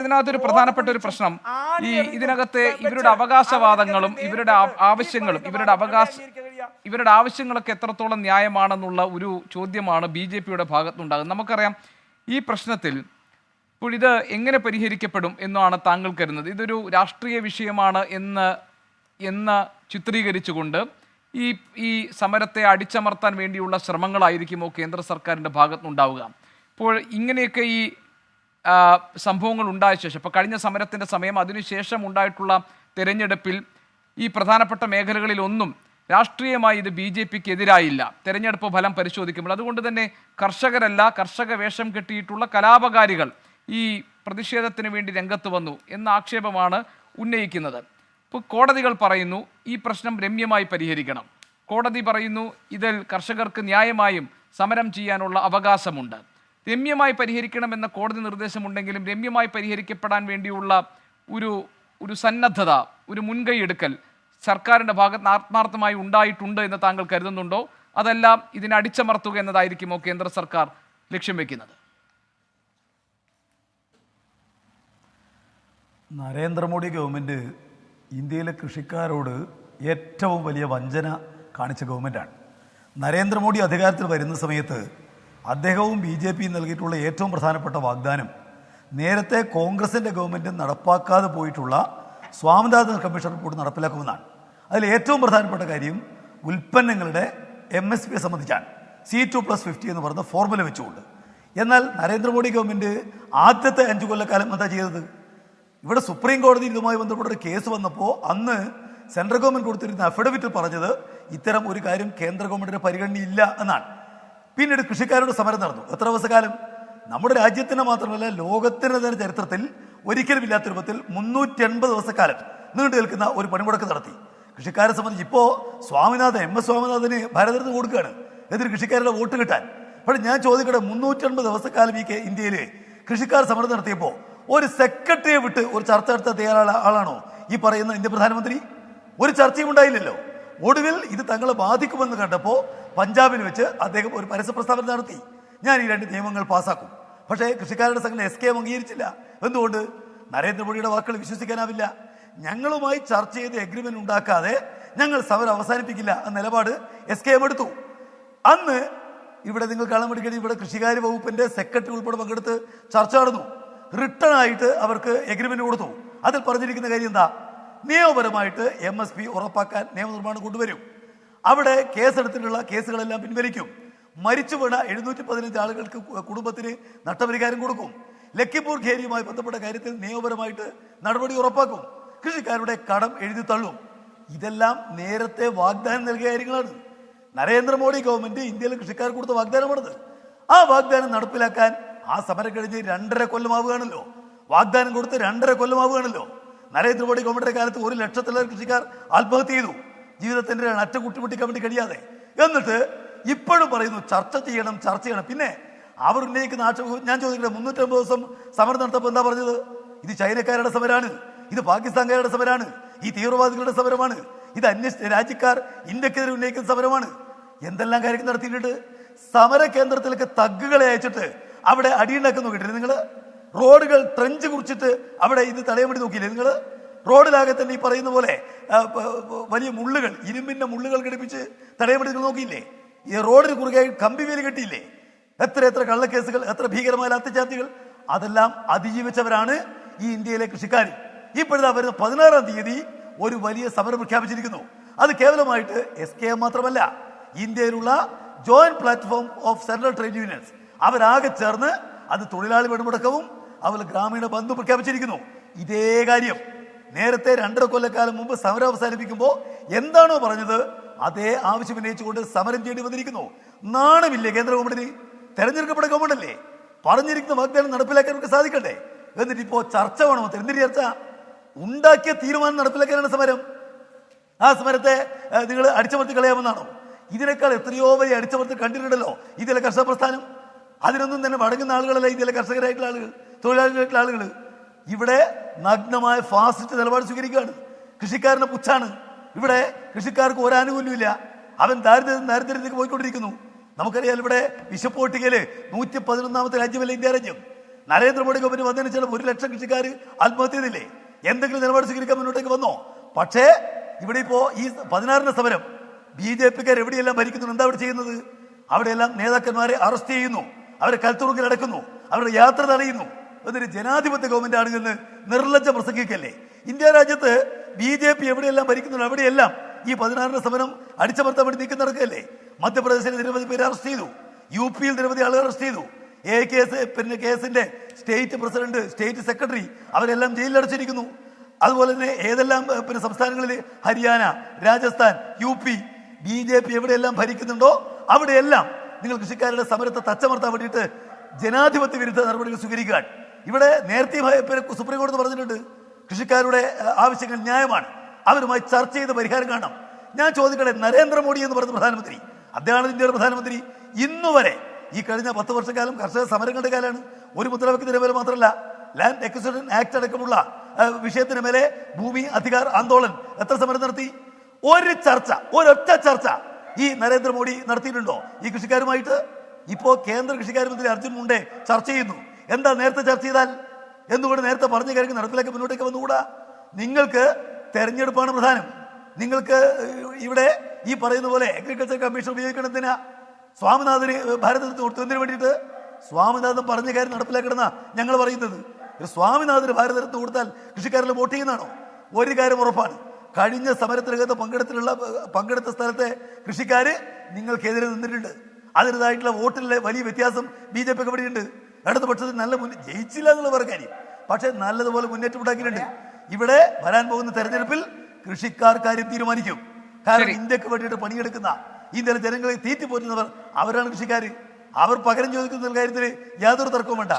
ഇതിനകത്തൊരു പ്രധാനപ്പെട്ട ഒരു പ്രശ്നം ഇതിനകത്തെ ഇവരുടെ അവകാശവാദങ്ങളും ഇവരുടെ ആവശ്യങ്ങളും ഇവരുടെ ആവശ്യങ്ങളൊക്കെ എത്രത്തോളം ന്യായമാണെന്നുള്ള ഒരു ചോദ്യമാണ് ബി.ജെ.പിയുടെ ഭാഗത്തുനിന്നുണ്ടാകുന്നത്. നമുക്കറിയാം ഈ പ്രശ്നത്തിൽ ഇപ്പോൾ ഇത് എങ്ങനെ പരിഹരിക്കപ്പെടും എന്നാണ് താങ്കൾ കരുതുന്നത്? ഇതൊരു രാഷ്ട്രീയ വിഷയമാണ് എന്ന് ചിത്രീകരിച്ചുകൊണ്ട് ഈ സമരത്തെ അടിച്ചമർത്താൻ വേണ്ടിയുള്ള ശ്രമങ്ങളായിരിക്കുമോ കേന്ദ്ര സർക്കാരിൻ്റെ ഭാഗത്തുനിന്നുണ്ടാവുക? ഇപ്പോൾ ഇങ്ങനെയൊക്കെ ഈ സംഭവങ്ങൾ ഉണ്ടായ ശേഷം, ഇപ്പോൾ കഴിഞ്ഞ സമരത്തിൻ്റെ സമയം, അതിനുശേഷം ഉണ്ടായിട്ടുള്ള തെരഞ്ഞെടുപ്പിൽ ഈ പ്രധാനപ്പെട്ട മേഖലകളിലൊന്നും രാഷ്ട്രീയമായി ഇത് ബി.ജെ.പിക്ക് എതിരായില്ല തെരഞ്ഞെടുപ്പ് ഫലം പരിശോധിക്കുമ്പോൾ. അതുകൊണ്ട് തന്നെ കർഷകരല്ല, കർഷക വേഷം കെട്ടിയിട്ടുള്ള കലാപകാരികൾ ഈ പ്രതിഷേധത്തിന് വേണ്ടി രംഗത്ത് വന്നു എന്ന ആക്ഷേപമാണ് ഉന്നയിക്കുന്നത്. ഇപ്പോൾ കോടതികൾ പറയുന്നു ഈ പ്രശ്നം രമ്യമായി പരിഹരിക്കണം. കോടതി പറയുന്നു ഇതിൽ കർഷകർക്ക് ന്യായമായും സമരം ചെയ്യാനുള്ള അവകാശമുണ്ട്. രമ്യമായി പരിഹരിക്കണമെന്ന കോടതി നിർദ്ദേശമുണ്ടെങ്കിലും രമ്യമായി പരിഹരിക്കപ്പെടാൻ വേണ്ടിയുള്ള ഒരു സന്നദ്ധത, ഒരു മുൻകൈ എടുക്കൽ സർക്കാരിൻ്റെ ഭാഗത്ത് ആത്മാർത്ഥമായി ഉണ്ടായിട്ടുണ്ട് എന്ന് താങ്കൾ കരുതുന്നുണ്ടോ? അതെല്ലാം ഇതിനെ അടിച്ചമർത്തുക എന്നതായിരിക്കുമോ കേന്ദ്ര സർക്കാർ ലക്ഷ്യം വെക്കുന്നത്? നരേന്ദ്രമോദി ഗവൺമെൻറ് ഇന്ത്യയിലെ കൃഷിക്കാരോട് ഏറ്റവും വലിയ വഞ്ചന കാണിച്ച ഗവൺമെൻറ്റാണ്. നരേന്ദ്രമോദി അധികാരത്തിൽ വരുന്ന സമയത്ത് അദ്ദേഹവും ബി.ജെ.പിയും നൽകിയിട്ടുള്ള ഏറ്റവും പ്രധാനപ്പെട്ട വാഗ്ദാനം നേരത്തെ കോൺഗ്രസിൻ്റെ ഗവൺമെൻറ് നടപ്പാക്കാതെ പോയിട്ടുള്ള സ്വാമിനാഥൻ കമ്മീഷൻ റിപ്പോർട്ട് നടപ്പിലാക്കുമെന്നാണ്. അതിൽ ഏറ്റവും പ്രധാനപ്പെട്ട കാര്യം ഉൽപ്പന്നങ്ങളുടെ MSP സംബന്ധിച്ചാണ്. C2+50 എന്ന് പറയുന്ന ഫോർമുല വെച്ചുകൊണ്ട്. എന്നാൽ നരേന്ദ്രമോദി ഗവൺമെൻറ് ആദ്യത്തെ 5 കൊല്ലക്കാലം എന്താ ചെയ്തത്? ഇവിടെ സുപ്രീം കോടതി ഇതുമായി ബന്ധപ്പെട്ടൊരു കേസ് വന്നപ്പോൾ അന്ന് സെൻട്രൽ ഗവൺമെൻറ് കൊടുത്തിരുന്ന അഫിഡവിറ്റിൽ പറഞ്ഞത് ഇത്തരം ഒരു കാര്യം കേന്ദ്ര ഗവൺമെൻറ്റിൻ്റെ പരിഗണനയില്ല എന്നാണ്. പിന്നീട് കൃഷിക്കാരുടെ സമരം നടന്നു. എത്ര ദിവസക്കാലം? നമ്മുടെ രാജ്യത്തിന് മാത്രമല്ല ലോകത്തിന് തന്നെ ചരിത്രത്തിൽ ഒരിക്കലും ഇല്ലാത്ത രൂപത്തിൽ 380 ദിവസക്കാലം നീണ്ടു നിൽക്കുന്ന ഒരു പണിമുടക്ക് നടത്തി. കൃഷിക്കാരെ സംബന്ധിച്ച് ഇപ്പോൾ സ്വാമിനാഥൻ, MS സ്വാമിനാഥന് ഭാരതരത്ന കൊടുക്കുകയാണ് എതിർ കൃഷിക്കാരുടെ വോട്ട് കിട്ടാൻ. അപ്പോൾ ഞാൻ ചോദിക്കട്ടെ, 380 ദിവസക്കാലം ഈ ഇന്ത്യയിൽ കൃഷിക്കാർ സമരം നടത്തിയപ്പോൾ ഒരു സെക്രട്ടറിയെ വിട്ട് ഒരു ചർച്ച നടത്താൻ തയ്യാറായ ആളാണോ ഈ പറയുന്ന ഇന്ത്യ പ്രധാനമന്ത്രി? ഒരു ചർച്ചയും ഉണ്ടായില്ലല്ലോ. ഒടുവിൽ ഇത് തങ്ങളെ ബാധിക്കുമെന്ന് കണ്ടപ്പോൾ പഞ്ചാബിൽ വെച്ച് അദ്ദേഹം ഒരു പരസ്യ പ്രസ്താവന നടത്തി, ഞാൻ ഈ 2 നിയമങ്ങൾ പാസ്സാക്കും. പക്ഷേ കൃഷിക്കാരുടെ സംഘടന SKM അംഗീകരിച്ചില്ല. എന്തുകൊണ്ട്? നരേന്ദ്രമോദിയുടെ വാക്കുകൾ വിശ്വസിക്കാനാവില്ല. ഞങ്ങളുമായി ചർച്ച ചെയ്ത് എഗ്രിമെന്റ് ഉണ്ടാക്കാതെ ഞങ്ങൾ സമരം അവസാനിപ്പിക്കില്ല എന്ന നിലപാട് SKM എടുത്തു. അന്ന് ഇവിടെ നിങ്ങൾ കാണാൻ വേണ്ടി ഇവിടെ കൃഷികാര്യ വകുപ്പിന്റെ സെക്രട്ടറി ഉൾപ്പെടെ പങ്കെടുത്ത് ചർച്ച നടന്നു. റിട്ടേൺ ആയിട്ട് അവർക്ക് എഗ്രിമെന്റ് കൊടുത്തു. അതിൽ പറഞ്ഞിരിക്കുന്ന കാര്യം എന്താ? നിയമപരമായിട്ട് MSP ഉറപ്പാക്കാൻ നിയമനിർമ്മാണം കൊണ്ടുവരും. അവിടെ കേസെടുത്തിട്ടുള്ള കേസുകളെല്ലാം പിൻവലിക്കും. മരിച്ചു വീണ 715 ആളുകൾക്ക് കുടുംബത്തിന് നഷ്ടപരിഹാരം കൊടുക്കും. ലക്കിംപൂർ ഖേരിയുമായി ബന്ധപ്പെട്ട കാര്യത്തിൽ നിയമപരമായിട്ട് നടപടി ഉറപ്പാക്കും. കൃഷിക്കാരുടെ കടം എഴുതി തള്ളും. ഇതെല്ലാം നേരത്തെ വാഗ്ദാനം നൽകിയ കാര്യങ്ങളാണ്. നരേന്ദ്രമോദി ഗവൺമെന്റ് ഇന്ത്യയിലെ കൃഷിക്കാർക്ക് കൊടുത്ത വാഗ്ദാനമാണത്. ആ വാഗ്ദാനം നടപ്പിലാക്കാൻ ആ സമരം കഴിഞ്ഞ് 2.5 കൊല്ലമാവുകയാണല്ലോ. വാഗ്ദാനം കൊടുത്ത് 2.5 കൊല്ലമാവുകയാണല്ലോ. നരേന്ദ്രമോദി ഗവൺമെന്റിന്റെ കാലത്ത് 1 ലക്ഷത്തിലേറെ കൃഷിക്കാർ ആത്മഹത്യ ചെയ്തു, ജീവിതത്തിന്റെ അറ്റ കുട്ടിമുട്ടിക്കാൻ വേണ്ടി കഴിയാതെ. എന്നിട്ട് ഇപ്പോഴും പറയുന്നു ചർച്ച ചെയ്യണം. പിന്നെ അവർ ഉന്നയിക്കുന്ന ആക്ഷേപം ഞാൻ ചോദിക്കട്ടെ, 350 ദിവസം സമരം നടത്തപ്പോൾ എന്താ പറഞ്ഞത്? ഇത് ചൈനക്കാരുടെ സമരമാണ്, ഇത് പാകിസ്ഥാൻകാരുടെ സമരമാണ്, ഈ തീവ്രവാദികളുടെ സമരമാണ്, ഇത് അന്യ രാജ്യക്കാർ ഇന്ത്യക്കെതിരെ ഉന്നയിക്കുന്ന സമരമാണ്. എന്തെല്ലാം കാര്യങ്ങൾ നടത്തിയിട്ടുണ്ട്. സമര കേന്ദ്രത്തിലേക്ക് തഗ്ഗുകളെ അയച്ചിട്ട് അവിടെ അടിയുണ്ടാക്കി നോക്കിയിട്ടില്ലേ നിങ്ങൾ? റോഡുകൾ ട്രെഞ്ച് കുറിച്ചിട്ട് അവിടെ ഇത് തടയാൻ വേണ്ടി നോക്കിയില്ലേ നിങ്ങൾ? റോഡിലാകെ തന്നെ ഈ പറയുന്ന പോലെ വലിയ മുള്ളുകൾ, ഇരുമ്പിന്റെ മുള്ളുകൾ ഘടിപ്പിച്ച് തടയാൻ വേണ്ടി നിങ്ങൾ നോക്കിയില്ലേ? ഈ റോഡിന് കുറുകെ കമ്പി വേലി കെട്ടിയില്ലേ? എത്ര കള്ളക്കേസുകൾ, എത്ര ഭീകരമായ അത്യാചാതികൾ, അതെല്ലാം അതിജീവിച്ചവരാണ് ഈ ഇന്ത്യയിലെ കൃഷിക്കാർ. ഇപ്പോഴത്തെ വരുന്ന 16-ാം തീയതി ഒരു വലിയ സമരം പ്രഖ്യാപിച്ചിരിക്കുന്നു. അത് കേവലമായിട്ട് SKM മാത്രമല്ല, ഇന്ത്യയിലുള്ള joint platform of central trade unions അവരാകെ ചേർന്ന് അത് തൊഴിലാളി പണിമുടക്കവും അതുപോലെ ഗ്രാമീണ ബന്ധു പ്രഖ്യാപിച്ചിരിക്കുന്നു. ഇതേ കാര്യം നേരത്തെ 2.5 കൊല്ലക്കാലം മുമ്പ് സമരം അവസാനിപ്പിക്കുമ്പോൾ എന്താണോ പറഞ്ഞത് അതേ ആവശ്യം ഉന്നയിച്ചുകൊണ്ട് സമരം ചെയ്യേണ്ടി വന്നിരിക്കുന്നു. നാണമില്ലേ കേന്ദ്ര ഗവൺമെന്റിന്? തെരഞ്ഞെടുക്കപ്പെട്ട ഗവൺമെന്റ് അല്ലേ? പറഞ്ഞിരിക്കുന്ന വാഗ്ദാനം നടപ്പിലാക്കാൻ നമുക്ക് സാധിക്കണ്ടേ? എന്നിട്ട് ഇപ്പോൾ ചർച്ച വേണോ? എന്തിന് ചർച്ച? ഉണ്ടാക്കിയ തീരുമാനം നടപ്പിലാക്കാനാണ് സമരം. ആ സമരത്തെ നിങ്ങൾ അടിച്ചമർത്തി കളയാമെന്നാണോ? ഇതിനേക്കാൾ എത്രയോ വലിയ അടിച്ചമർത്തി കണ്ടിട്ടുണ്ടല്ലോ ഇതിലെ കർഷക പ്രസ്ഥാനം. അതിനൊന്നും തന്നെ വടങ്ങുന്ന ആളുകളല്ല ഇതിലെ കർഷകരായിട്ടുള്ള ആളുകൾ, തൊഴിലാളികളായിട്ടുള്ള ആളുകൾ. ഇവിടെ നഗ്നമായ ഫാസിസ്റ്റ് നിലപാട് സ്വീകരിക്കുകയാണ്. കൃഷിക്കാരനെ പുച്ഛാണ്. ഇവിടെ കൃഷിക്കാർക്ക് ഒരാനുകൂല്യമില്ല. അവൻ ദാരിദ്ര്യത്തിലേക്ക് പോയിക്കൊണ്ടിരിക്കുന്നു. നമുക്കറിയാം ഇവിടെ വിശപ്പ് പട്ടികയില് 111-ാമത്തെ രാജ്യമല്ല ഇന്ത്യ രാജ്യം. നരേന്ദ്രമോദി ഗവൺമെന്റ് വന്നതിന് ശേഷം 1 ലക്ഷം കൃഷിക്കാർ ആത്മഹത്യ ചെയ്തില്ലേ? എന്തെങ്കിലും നിലപാട് സ്വീകരിക്കാൻ മുന്നോട്ടേക്ക് വന്നോ? പക്ഷേ ഇവിടെ ഇപ്പോ ഈ 16 സമരം BJP-ക്കാർ എവിടെയെല്ലാം ഭരിക്കുന്നു, എന്താ അവിടെ ചെയ്യുന്നത്? അവിടെയെല്ലാം നേതാക്കന്മാരെ അറസ്റ്റ് ചെയ്യുന്നു, അവരെ കൽത്തുറുക്കിൽ അടക്കുന്നു, അവരുടെ യാത്ര തടയുന്നു. എന്നൊരു ജനാധിപത്യ ഗവൺമെന്റ് ആണെന്ന് നിർലജ്ജ പ്രസംഗിക്കല്ലേ? ഇന്ത്യ രാജ്യത്ത് BJP എവിടെയെല്ലാം ഭരിക്കുന്നു അവിടെയെല്ലാം ഈ 16 സമരം അടിച്ചമർത്താൻ വേണ്ടി നീക്കം നടക്കുകയല്ലേ? മധ്യപ്രദേശിൽ നിരവധി പേര് അറസ്റ്റ് ചെയ്തു, UP-യിൽ നിരവധി ആളുകൾ അറസ്റ്റ് ചെയ്തു. കേസിന്റെ സ്റ്റേറ്റ് പ്രസിഡന്റ്, സ്റ്റേറ്റ് സെക്രട്ടറി അവരെല്ലാം ജയിലിലടച്ചിരിക്കുന്നു. അതുപോലെ തന്നെ ഏതെല്ലാം സംസ്ഥാനങ്ങളിൽ ഹരിയാന, രാജസ്ഥാൻ, UP BJP എവിടെയെല്ലാം ഭരിക്കുന്നുണ്ടോ അവിടെയെല്ലാം നിങ്ങൾ കൃഷിക്കാരുടെ സമരത്തെ തച്ചമർത്താൻ വേണ്ടിയിട്ട് ജനാധിപത്യ വിരുദ്ധ നടപടികൾ സ്വീകരിക്കുക. ഇവിടെ നേരത്തെ സുപ്രീം കോടതി പറഞ്ഞിട്ടുണ്ട്, കൃഷിക്കാരുടെ ആവശ്യങ്ങൾ ന്യായമാണ്, അവരുമായി ചർച്ച ചെയ്ത് പരിഹാരം കാണണം. ഞാൻ ചോദിക്കട്ടെ, നരേന്ദ്രമോദി എന്ന് പറഞ്ഞ പ്രധാനമന്ത്രി, അദ്ദേഹമാണ് ഇന്ത്യയുടെ പ്രധാനമന്ത്രി, ഇന്നുവരെ ഈ കഴിഞ്ഞ 10 വർഷക്കാലം കർഷക സമരങ്ങളുടെ കാലമാണ്. ഒരു മുദ്രാവാക്യത്തിന് മേലെ മാത്രമല്ല, ലാൻഡ് അക്വിസിഷൻ ആക്ട് അടക്കമുള്ള വിഷയത്തിന് മേലെ ഭൂമി അധികാർ ആന്തോളൻ എത്ര സമരം നടത്തി? ഒരു ചർച്ച, ഒരൊറ്റ ചർച്ച ഈ നരേന്ദ്രമോദി നടത്തിയിട്ടുണ്ടോ ഈ കൃഷിക്കാരുമായിട്ട്? ഇപ്പോ കേന്ദ്ര കൃഷിക്കാരുമന്ത്രി അർജുൻ മുണ്ടെ ചർച്ച ചെയ്യുന്നു. എന്താ നേരത്തെ ചർച്ച ചെയ്താൽ? എന്തുകൊണ്ട് നേരത്തെ പറഞ്ഞ കാര്യങ്ങൾ നടപ്പിലാക്കി മുന്നോട്ടേക്ക് വന്നുകൂടാ? നിങ്ങൾക്ക് തെരഞ്ഞെടുപ്പാണ് പ്രധാനം. നിങ്ങൾക്ക് ഇവിടെ ഈ പറയുന്ന പോലെ അഗ്രികൾച്ചർ കമ്മീഷൻ ഉപയോഗിക്കണതിനാ സ്വാമിനാഥന് ഭാരതത്തിന് കൊടുത്തതിന് വേണ്ടിയിട്ട്? സ്വാമിനാഥൻ പറഞ്ഞ കാര്യം നടപ്പിലാക്കണമെന്നാ ഞങ്ങൾ പറയുന്നത്. സ്വാമിനാഥന് ഭാരതരത്ന കൊടുത്താൽ കൃഷിക്കാരെല്ലാം വോട്ട് ചെയ്യുന്നതാണോ? ഒരു കാര്യം ഉറപ്പാണ്, കഴിഞ്ഞ സമരത്തിനകത്ത് പങ്കെടുത്ത സ്ഥലത്തെ കൃഷിക്കാര് നിങ്ങൾക്കെതിരെ നിന്നിട്ടുണ്ട്. അതിൻ്റെതായിട്ടുള്ള വോട്ടിലെ വലിയ വ്യത്യാസം BJP-ക്ക് ഇവിടെയുണ്ട്. ഇടതുപക്ഷത്തിൽ നല്ല ജയിച്ചില്ല എന്നുള്ള വേറെ കാര്യം, പക്ഷെ നല്ലതുപോലെ മുന്നേറ്റം ഉണ്ടാക്കിയിട്ടുണ്ട്. ഇവിടെ വരാൻ പോകുന്ന തെരഞ്ഞെടുപ്പിൽ കൃഷിക്കാർ കാര്യം തീരുമാനിക്കും. കാരണം ഇന്ത്യക്ക് വേണ്ടിയിട്ട് പണിയെടുക്കുന്ന ഇന്ത്യയിലെ ജനങ്ങളെ തീറ്റിപ്പോറ്റുന്നവർ അവരാണ് കൃഷിക്കാർ. അവർ പകരം ചോദിക്കുന്ന കാര്യത്തിൽ യാതൊരു തർക്കവും വേണ്ട.